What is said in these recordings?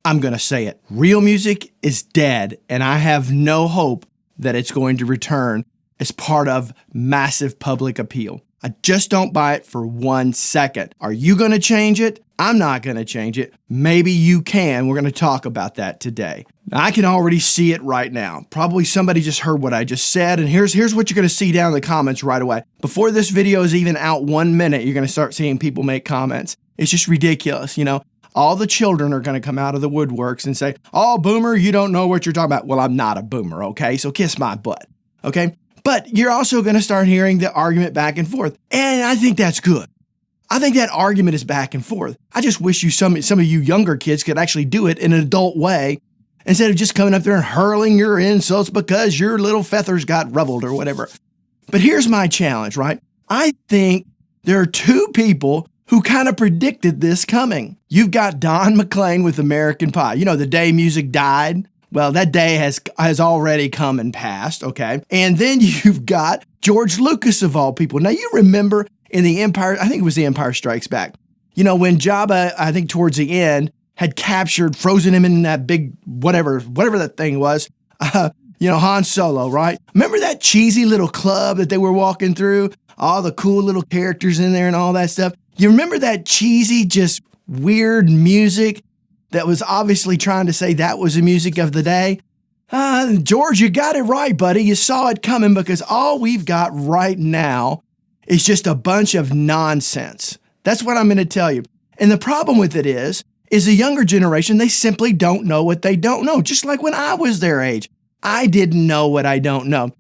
I'm going to say it. Real music is dead, and I have no hope that it's going to return as part of massive public appeal. I just don't buy it for 1 second. Are you going to change it? I'm not going to change it. Maybe you can. We're going to talk about that today. Now, I can already see it right now. Probably somebody just heard what I just said, and here's what you're going to see down in the comments right away. Before this video is even out 1 minute, you're going to start seeing people make comments. It's just ridiculous, you know? All the children are going to come out of the woodworks and say, "Oh, boomer, you don't know what you're talking about." Well, I'm not a boomer, okay? So kiss my butt, okay? But you're also going to start hearing the argument back and forth. And I think that's good. I think that argument is back and forth. I just wish some of you younger kids could actually do it in an adult way instead of just coming up there and hurling your insults because your little feathers got ruffled or whatever. But here's my challenge, right? I think there are two people who kind of predicted this coming. You've got Don McLean with American Pie. You know, the day music died. Well, that day has already come and passed, okay? And then you've got George Lucas, of all people. Now, you remember in The Empire, I think it was The Empire Strikes Back, you know, when Jabba, I think towards the end, had frozen him in that big, whatever that thing was, you know, Han Solo, right? Remember that cheesy little club that they were walking through? All the cool little characters in there and all that stuff. You remember that cheesy, just weird music that was obviously trying to say that was the music of the day? George, you got it right, buddy. You saw it coming, because all we've got right now is just a bunch of nonsense. That's what I'm going to tell you. And the problem with it is the younger generation, they simply don't know what they don't know. Just like when I was their age, I didn't know what I don't know.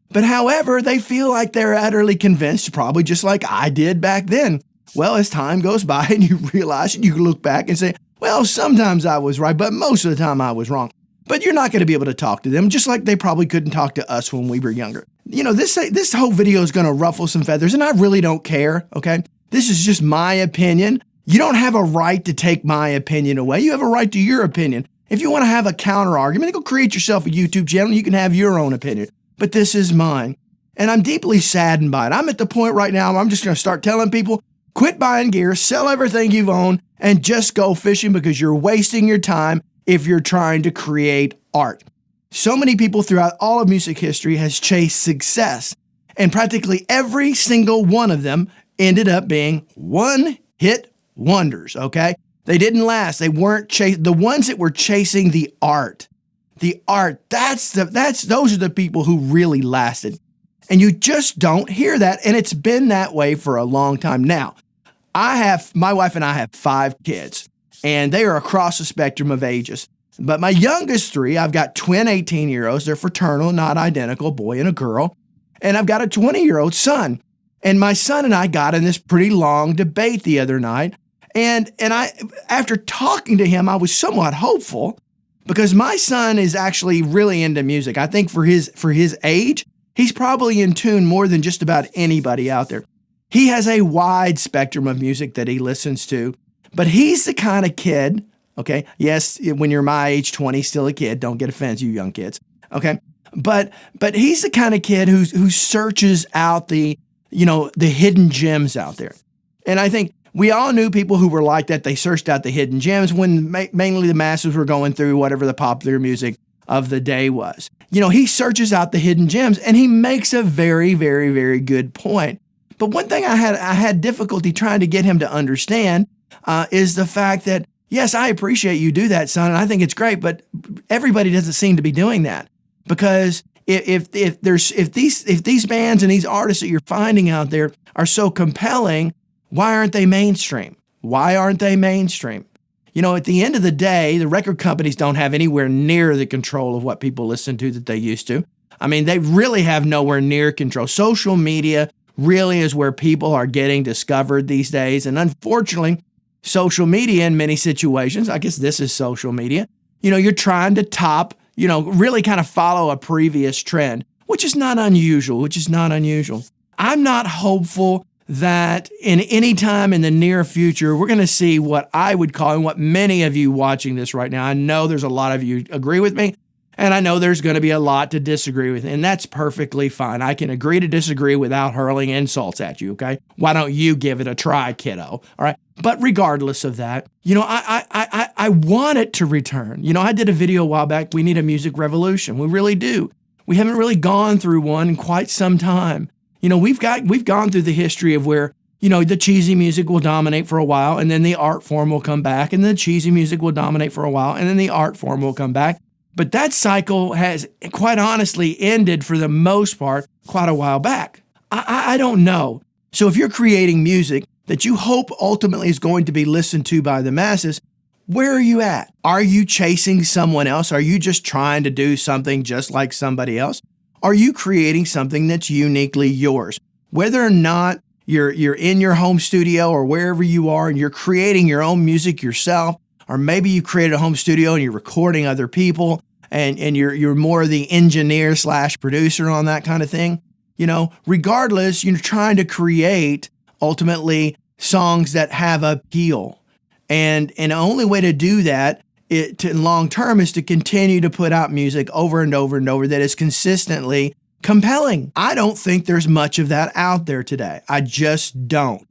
But however, they feel like they're utterly convinced, probably just like I did back then. Well, as time goes by and you realize, and you look back and say, well, sometimes I was right, but most of the time I was wrong. But you're not going to be able to talk to them, just like they probably couldn't talk to us when we were younger. You know, this whole video is going to ruffle some feathers, and I really don't care, okay? This is just my opinion. You don't have a right to take my opinion away. You have a right to your opinion. If you want to have a counter argument, go create yourself a YouTube channel. You can have your own opinion. But this is mine, and I'm deeply saddened by it. I'm at the point right now where I'm just going to start telling people, quit buying gear, sell everything you've owned, and just go fishing, because you're wasting your time if you're trying to create art. So many people throughout all of music history has chased success, and practically every single one of them ended up being one-hit wonders, okay? They didn't last. They weren't the ones that were chasing the art. The art, those are the people who really lasted. And you just don't hear that, and it's been that way for a long time. Now, my wife and I have 5 kids, and they are across the spectrum of ages. But my youngest 3, I've got twin 18-year-olds. They're fraternal, not identical, boy and a girl. And I've got a 20-year-old son. And my son and I got in this pretty long debate the other night. And after talking to him, I was somewhat hopeful, because my son is actually really into music. I think for his age, he's probably in tune more than just about anybody out there. He has a wide spectrum of music that he listens to, but he's the kind of kid, okay? Yes, when you're my age, 20, still a kid. Don't get offended, you young kids, okay? But he's the kind of kid who searches out the hidden gems out there. And I think we all knew people who were like that. They searched out the hidden gems when mainly the masses were going through whatever the popular music of the day was. You know, he searches out the hidden gems, and he makes a very, very, very good point. But one thing I had difficulty trying to get him to understand is the fact that, yes, I appreciate you do that, son, and I think it's great, but everybody doesn't seem to be doing that. Because if these bands and these artists that you're finding out there are so compelling, why aren't they mainstream? Why aren't they mainstream? You know, at the end of the day, the record companies don't have anywhere near the control of what people listen to that they used to. I mean, they really have nowhere near control. Social media really is where people are getting discovered these days. And unfortunately, social media in many situations, I guess this is social media, you know, you're trying to top, you know, really kind of follow a previous trend, which is not unusual, I'm not hopeful that in any time in the near future, we're going to see what I would call, and what many of you watching this right now, I know there's a lot of you agree with me, and I know there's going to be a lot to disagree with, and that's perfectly fine. I can agree to disagree without hurling insults at you, okay? Why don't you give it a try, kiddo? All right? But regardless of that, you know, I I want it to return. I did a video a while back. We need a music revolution. We really do. We haven't really gone through one in quite some time. We've gone through the history of where, the cheesy music will dominate for a while, and then the art form will come back, and the cheesy music will dominate for a while, and then the art form will come back. But that cycle has, quite honestly, ended for the most part quite a while back. I don't know. So if you're creating music that you hope ultimately is going to be listened to by the masses, where are you at? Are you chasing someone else? Are you just trying to do something just like somebody else? Are you creating something that's uniquely yours? Whether or not you're in your home studio or wherever you are and you're creating your own music yourself, or maybe you created a home studio and you're recording other people and you're more the engineer / producer on that kind of thing. Regardless, you're trying to create ultimately songs that have appeal. And the only way to do that in long term is to continue to put out music over and over and over that is consistently compelling. I don't think there's much of that out there today. I just don't.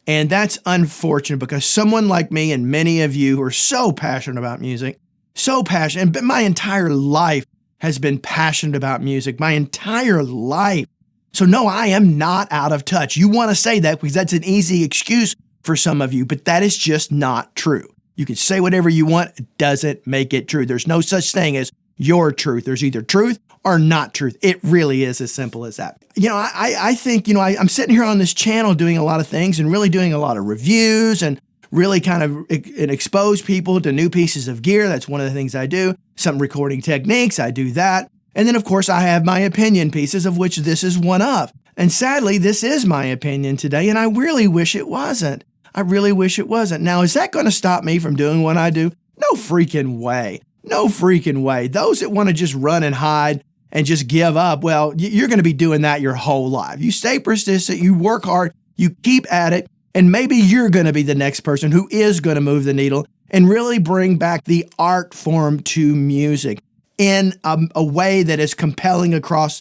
And that's unfortunate because someone like me and many of you who are so passionate about music, so passionate, and my entire life has been passionate about music, my entire life. So no, I am not out of touch. You want to say that because that's an easy excuse for some of you, but that is just not true. You can say whatever you want. It doesn't make it true. There's no such thing as your truth. There's either truth or not truth. It really is as simple as that. I think, I'm sitting here on this channel doing a lot of things and really doing a lot of reviews and really kind of expose people to new pieces of gear. That's one of the things I do. Some recording techniques, I do that. And then, of course, I have my opinion pieces, of which this is one of. And sadly, this is my opinion today, and I really wish it wasn't. I really wish it wasn't. Now, is that going to stop me from doing what I do? No freaking way. No freaking way. Those that want to just run and hide and just give up, well, you're going to be doing that your whole life. You stay persistent, you work hard, you keep at it, and maybe you're going to be the next person who is going to move the needle and really bring back the art form to music in a way that is compelling across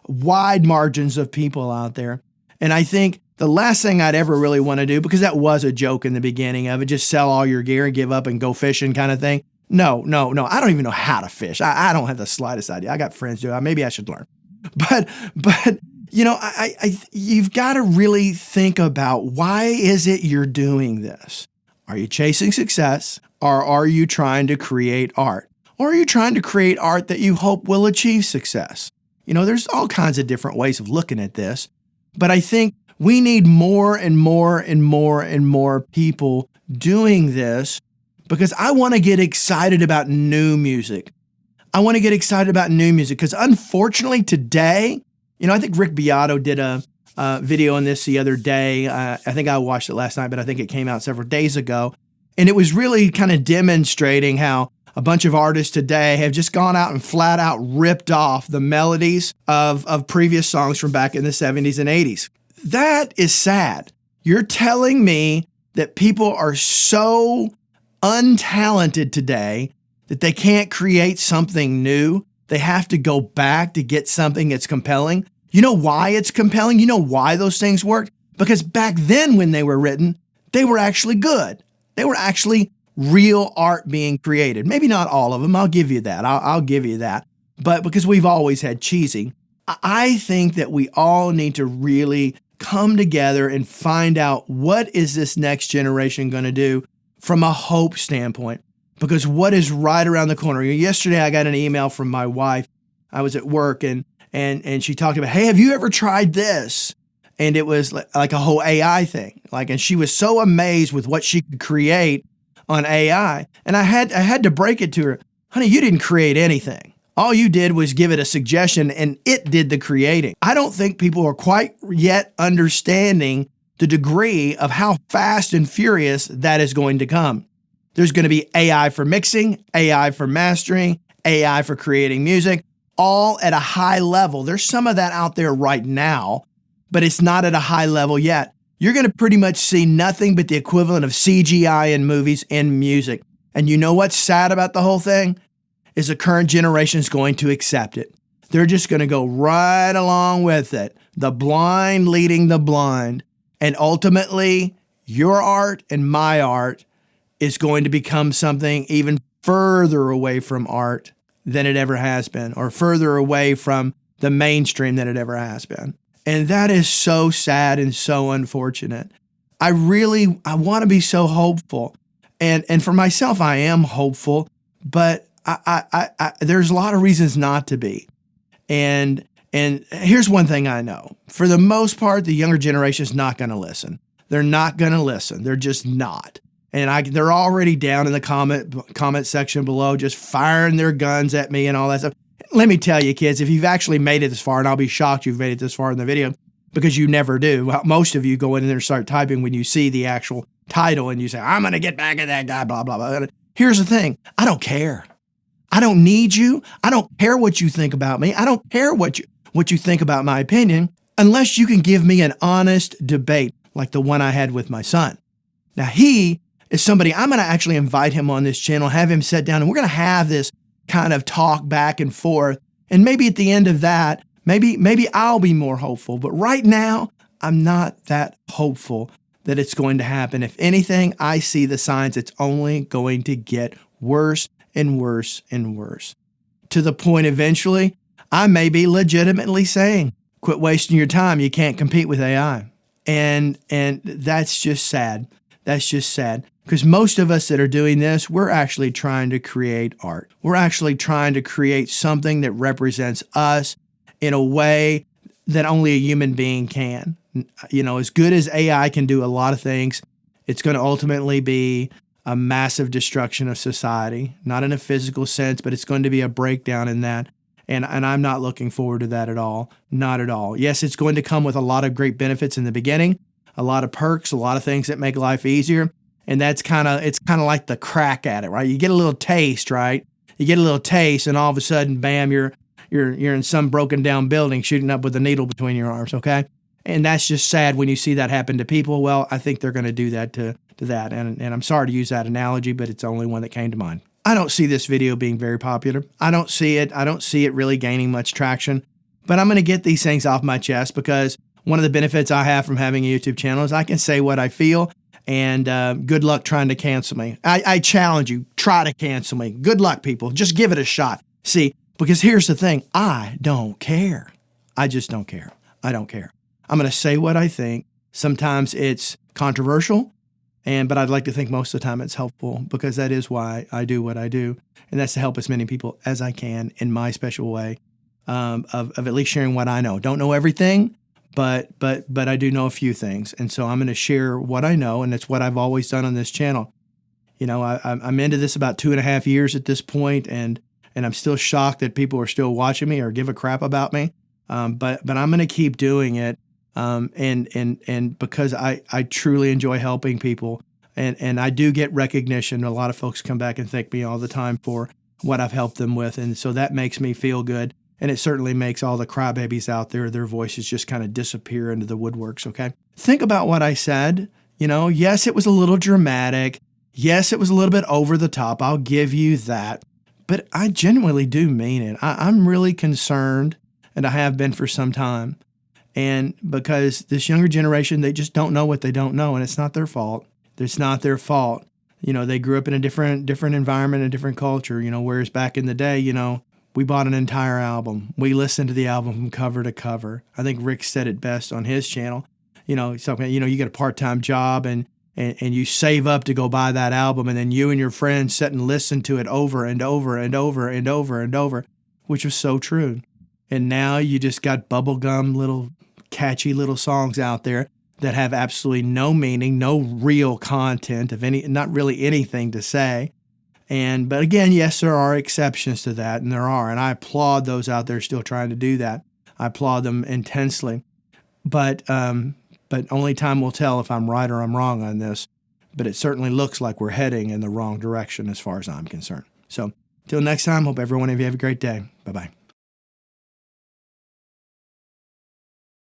wide margins of people out there. And I think the last thing I'd ever really want to do, because that was a joke in the beginning of it, just sell all your gear and give up and go fishing kind of thing. No. I don't even know how to fish. I don't have the slightest idea. I got friends do it. Maybe I should learn. But you've got to really think about, why is it you're doing this? Are you chasing success, or are you trying to create art? Or are you trying to create art that you hope will achieve success? There's all kinds of different ways of looking at this, but I think we need more and more and more and more people doing this, because I want to get excited about new music. I want to get excited about new music because unfortunately today, I think Rick Beato did a video on this the other day. I think I watched it last night, but I think it came out several days ago. And it was really kind of demonstrating how a bunch of artists today have just gone out and flat out ripped off the melodies of previous songs from back in the 70s and 80s. That is sad. You're telling me that people are so untalented today that they can't create something new. They have to go back to get something that's compelling. You know why it's compelling? You know why those things worked? Because back then when they were written, they were actually good. They were actually real art being created. Maybe not all of them. I'll give you that. I'll give you that. But because we've always had cheesy, I think that we all need to really come together and find out, what is this next generation going to do from a hope standpoint? Because what is right around the corner? Yesterday, I got an email from my wife. I was at work and she talked about, hey, have you ever tried this? And it was like a whole AI thing. And she was so amazed with what she could create on AI. And I had to break it to her. Honey, you didn't create anything. All you did was give it a suggestion and it did the creating. I don't think people are quite yet understanding the degree of how fast and furious that is going to come. There's going to be AI for mixing, AI for mastering, AI for creating music, all at a high level. There's some of that out there right now, but it's not at a high level yet. You're going to pretty much see nothing but the equivalent of CGI in movies and music. And you know what's sad about the whole thing? Is the current generation is going to accept it. They're just going to go right along with it. The blind leading the blind. And ultimately, your art and my art is going to become something even further away from art than it ever has been, or further away from the mainstream than it ever has been. And that is so sad and so unfortunate. I want to be so hopeful. And for myself, I am hopeful, but there's a lot of reasons not to be. And here's one thing I know. For the most part, the younger generation is not going to listen. They're not going to listen. They're just not. And they're already down in the comment section below, just firing their guns at me and all that stuff. Let me tell you, kids, if you've actually made it this far, and I'll be shocked you've made it this far in the video, because you never do. Well, most of you go in there and start typing when you see the actual title and you say, I'm going to get back at that guy, blah, blah, blah. Here's the thing. I don't care. I don't need you. I don't care what you think about me. I don't care what you think about my opinion, unless you can give me an honest debate like the one I had with my son. Now, he is somebody, I'm going to actually invite him on this channel, have him sit down, and we're going to have this kind of talk back and forth. And maybe at the end of that, maybe I'll be more hopeful. But right now, I'm not that hopeful that it's going to happen. If anything, I see the signs it's only going to get worse and worse and worse, to the point eventually I may be legitimately saying, quit wasting your time. You can't compete with AI. And that's just sad. That's just sad. Because most of us that are doing this, we're actually trying to create art. We're actually trying to create something that represents us in a way that only a human being can. You know, as good as AI can do a lot of things, it's going to ultimately be a massive destruction of society, not in a physical sense, but it's going to be a breakdown in that. And I'm not looking forward to that at all. Not at all. Yes, it's going to come with a lot of great benefits in the beginning, a lot of perks, a lot of things that make life easier. And it's kind of like the crack at it, right? You get a little taste, right? You get a little taste, and all of a sudden, bam, you're in some broken down building shooting up with a needle between your arms, okay? And that's just sad when you see that happen to people. Well, I think they're going to do that to that. And I'm sorry to use that analogy, but it's the only one that came to mind. I don't see this video being very popular. I don't see it really gaining much traction. But I'm going to get these things off my chest, because one of the benefits I have from having a YouTube channel is I can say what I feel. And good luck trying to cancel me. I challenge you, try to cancel me. Good luck, people. Just give it a shot. See, because here's the thing. I don't care. I just don't care. I don't care. I'm going to say what I think. Sometimes it's controversial, but I'd like to think most of the time it's helpful, because that is why I do what I do. And that's to help as many people as I can in my special way of at least sharing what I know. Don't know everything, but I do know a few things. And so I'm going to share what I know, and that's what I've always done on this channel. You know, I'm into this about 2.5 years at this point, and I'm still shocked that people are still watching me or give a crap about me. But I'm going to keep doing it. And because I truly enjoy helping people, and I do get recognition. A lot of folks come back and thank me all the time for what I've helped them with. And so that makes me feel good. And it certainly makes all the crybabies out there, their voices just kind of disappear into the woodworks, okay? Think about what I said. You know, yes, it was a little dramatic. Yes, it was a little bit over the top. I'll give you that. But I genuinely do mean it. I'm really concerned, and I have been for some time. And because this younger generation, they just don't know what they don't know, and it's not their fault. It's not their fault. You know, they grew up in a different environment, a different culture, you know, whereas back in the day, you know, we bought an entire album. We listened to the album from cover to cover. I think Rick said it best on his channel. You know, something, you know, you get a part-time job and you save up to go buy that album, and then you and your friends sit and listen to it over and over and over and over and over, which was so true. And now you just got bubblegum little catchy little songs out there that have absolutely no meaning, no real content of any, not really anything to say. But again, yes, there are exceptions to that, and I applaud those out there still trying to do that. I applaud them intensely. But only time will tell if I'm right or I'm wrong on this. But it certainly looks like we're heading in the wrong direction as far as I'm concerned. So, till next time, hope every one of you have a great day. Bye-bye.